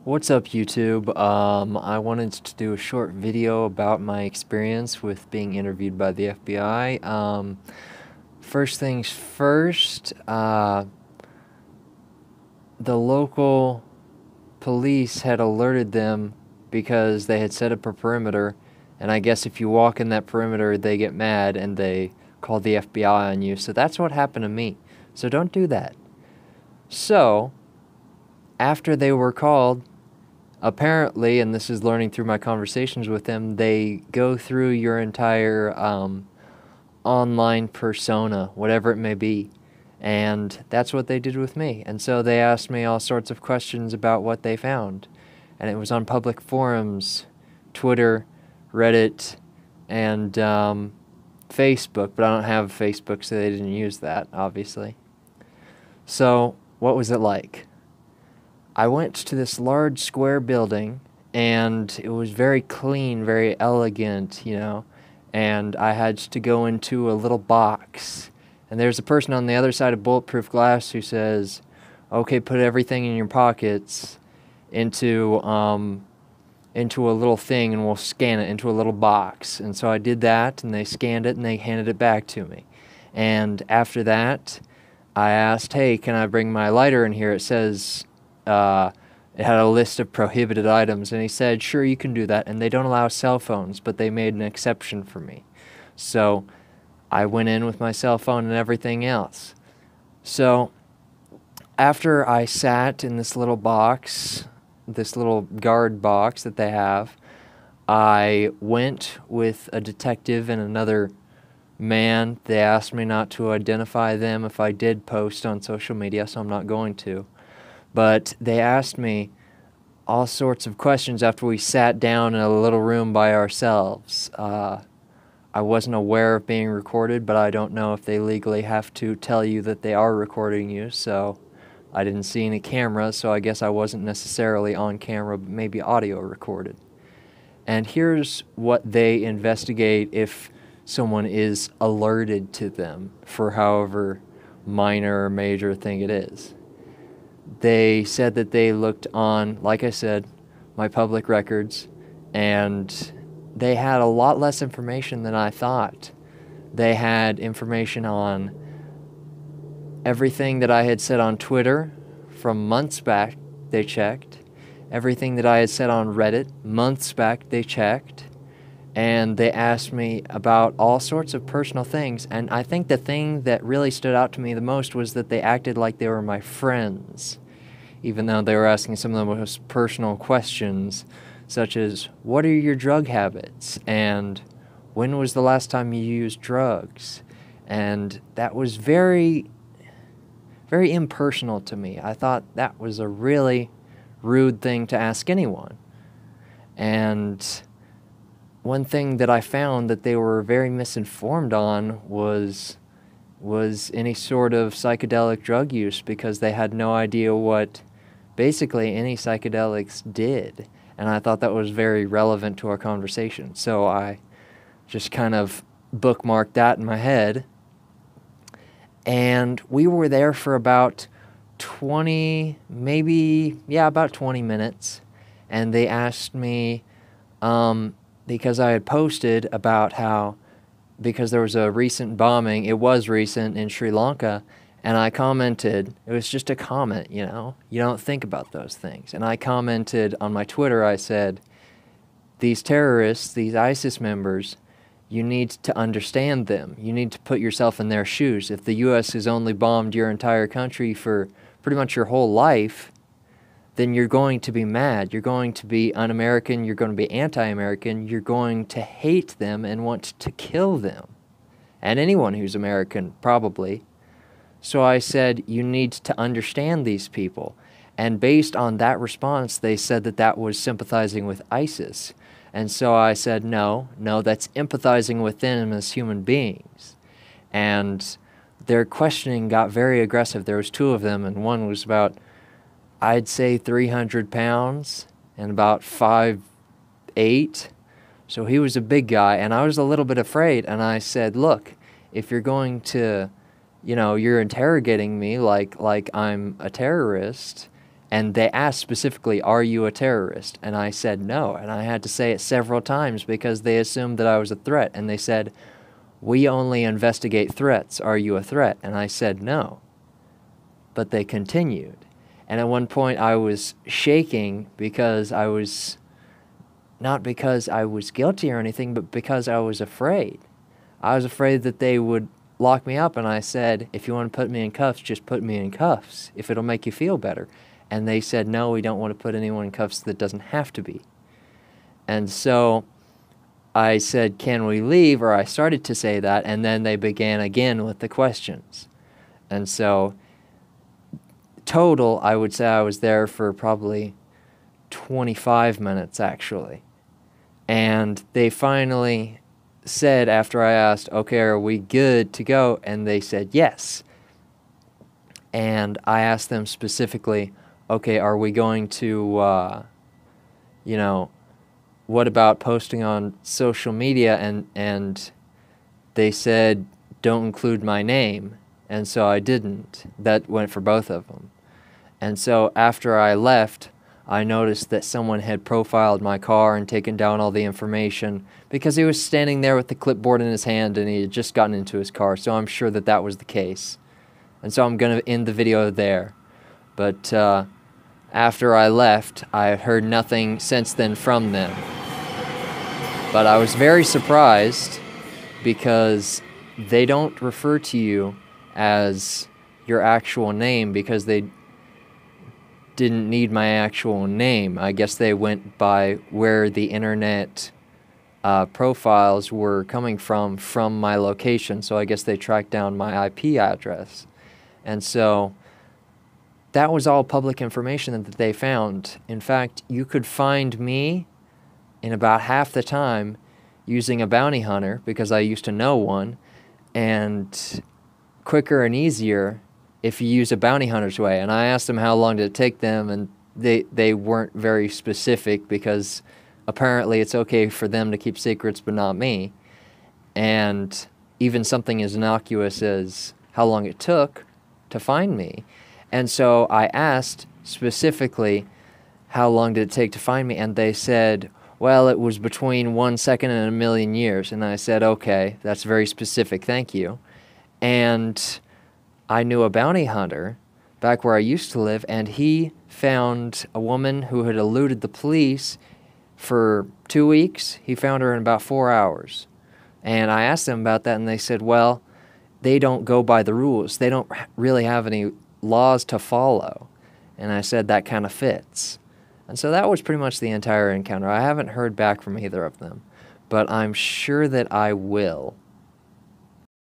What's up, YouTube? I wanted to do a short video about my experience with being interviewed by the FBI. First things first, the local police had alerted them because they had set up a perimeter, and I guess if you walk in that perimeter, they get mad and they call the FBI on you. So that's what happened to me. So don't do that. So, after they were called, apparently, and this is learning through my conversations with them, they go through your entire online persona, whatever it may be. And that's what they did with me. And so they asked me all sorts of questions about what they found. And it was on public forums, Twitter, Reddit, and Facebook. But I don't have Facebook, so they didn't use that, obviously. So, what was it like? I went to this large square building, and it was very clean, very elegant, and I had to go into a little box. And there's a person on the other side of Bulletproof Glass who says, okay, put everything in your pockets into a little thing, and we'll scan it into a little box. And so I did that, and they scanned it, and they handed it back to me. And after that, I asked, hey, can I bring my lighter in here? It says, it had a list of prohibited items, and he said, sure, you can do that. And they don't allow cell phones, but they made an exception for me. So I went in with my cell phone and everything else. So after I sat in this little box, this little guard box that they have, I went with a detective and another man. They asked me not to identify them if I did post on social media, so I'm not going to. But they asked me all sorts of questions after we sat down in a little room by ourselves. I wasn't aware of being recorded, but I don't know if they legally have to tell you that they are recording you, so I didn't see any cameras, so I guess I wasn't necessarily on camera, but maybe audio recorded. And here's what they investigate if someone is alerted to them for however minor or major thing it is. They said that they looked on, like I said, my public records, and they had a lot less information than I thought. They had information on everything that I had said on Twitter from months back, they checked. Everything that I had said on Reddit, months back, they checked. And they asked me about all sorts of personal things. And I think the thing that really stood out to me the most was that they acted like they were my friends, even though they were asking some of the most personal questions, such as, what are your drug habits? And when was the last time you used drugs? And that was very, very impersonal to me. I thought that was a really rude thing to ask anyone. And one thing that I found that they were very misinformed on was any sort of psychedelic drug use, because they had no idea what basically any psychedelics did. And I thought that was very relevant to our conversation. So I just kind of bookmarked that in my head. And we were there for about 20, about 20 minutes. And they asked me, because I had posted about how, because there was a recent bombing, it was recent in Sri Lanka, and I commented, it was just a comment, you don't think about those things. And I commented on my Twitter, I said, these terrorists, these ISIS members, you need to understand them. You need to put yourself in their shoes. If the U.S. has only bombed your entire country for pretty much your whole life, then you're going to be mad. You're going to be un-American. You're going to be anti-American. You're going to hate them and want to kill them. And anyone who's American, probably. So I said, you need to understand these people. And based on that response, they said that that was sympathizing with ISIS. And so I said, no, that's empathizing with them as human beings. And their questioning got very aggressive. There was two of them, and one was about, I'd say 300 pounds and about 5'8". So he was a big guy, and I was a little bit afraid. And I said, look, if you're going to, you're interrogating me like I'm a terrorist, And they asked specifically, "Are you a terrorist?" And I said no, and I had to say it several times because they assumed that I was a threat, and they said, "We only investigate threats. Are you a threat?" And I said no. But they continued. And at one point I was shaking because I was, not because I was guilty or anything, but because I was afraid. I was afraid that they would lock me up, and I said, "If you want to put me in cuffs, just put me in cuffs, if it'll make you feel better." And they said, "No, we don't want to put anyone in cuffs that doesn't have to be." And so I said, "Can we leave?" Or I started to say that, and then they began again with the questions. And so total, I would say I was there for probably 25 minutes, actually. And they finally said, after I asked, "Okay, are we good to go?" And they said yes. And I asked them specifically, "Okay, are we going to, what about posting on social media?" And they said, "Don't include my name." And so I didn't. That went for both of them. And so after I left, I noticed that someone had profiled my car and taken down all the information because he was standing there with the clipboard in his hand and he had just gotten into his car. So I'm sure that that was the case. And so I'm going to end the video there. But after I left, I heard nothing since then from them. But I was very surprised because they don't refer to you as your actual name because they didn't need my actual name. I guess they went by where the internet profiles were coming from my location. So I guess they tracked down my IP address. And so that was all public information that they found. In fact, you could find me in about half the time using a bounty hunter because I used to know one, and quicker and easier if you use a bounty hunter's way. And I asked them how long did it take them, and they weren't very specific because apparently it's okay for them to keep secrets but not me. And even something as innocuous as how long it took to find me. And so I asked specifically how long did it take to find me, and they said, well, it was between 1 second and 1,000,000 years. And I said, okay, that's very specific, thank you. And I knew a bounty hunter back where I used to live, and he found a woman who had eluded the police for 2 weeks. He found her in about 4 hours. And I asked them about that, and they said, well, they don't go by the rules. They don't really have any laws to follow. And I said, that kind of fits. And so that was pretty much the entire encounter. I haven't heard back from either of them, but I'm sure that I will.